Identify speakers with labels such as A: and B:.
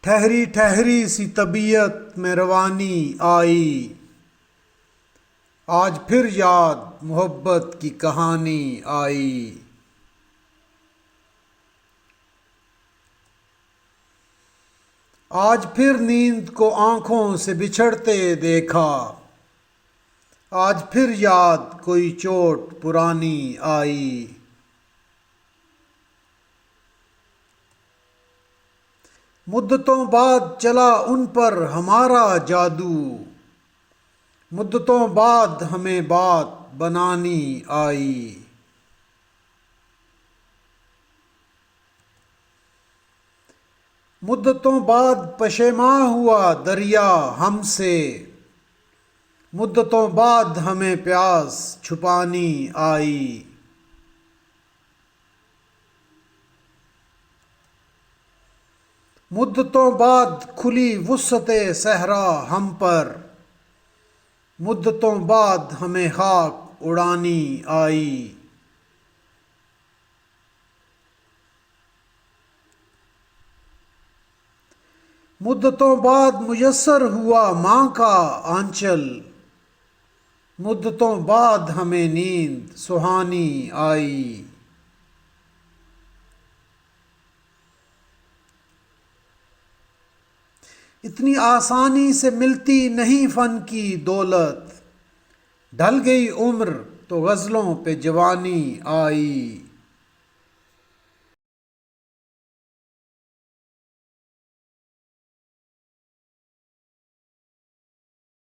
A: ٹھہری ٹھہری سی طبیعت میں روانی آئی، آج پھر یاد محبت کی کہانی آئی۔ آج پھر نیند کو آنکھوں سے بچھڑتے دیکھا، آج پھر یاد کوئی چوٹ پرانی آئی۔ مدتوں بعد چلا ان پر ہمارا جادو، مدتوں بعد ہمیں بات بنانی آئی۔ مدتوں بعد پشیماں ہوا دریا ہم سے، مدتوں بعد ہمیں پیاس چھپانی آئی۔ مدتوں بعد کھلی وسعت صحرا ہم پر، مدتوں بعد ہمیں خاک اڑانی آئی۔ مدتوں بعد میسر ہوا ماں کا آنچل، مدتوں بعد ہمیں نیند سہانی آئی۔ اتنی آسانی سے ملتی نہیں فن کی دولت، ڈھل گئی عمر تو غزلوں پہ جوانی آئی۔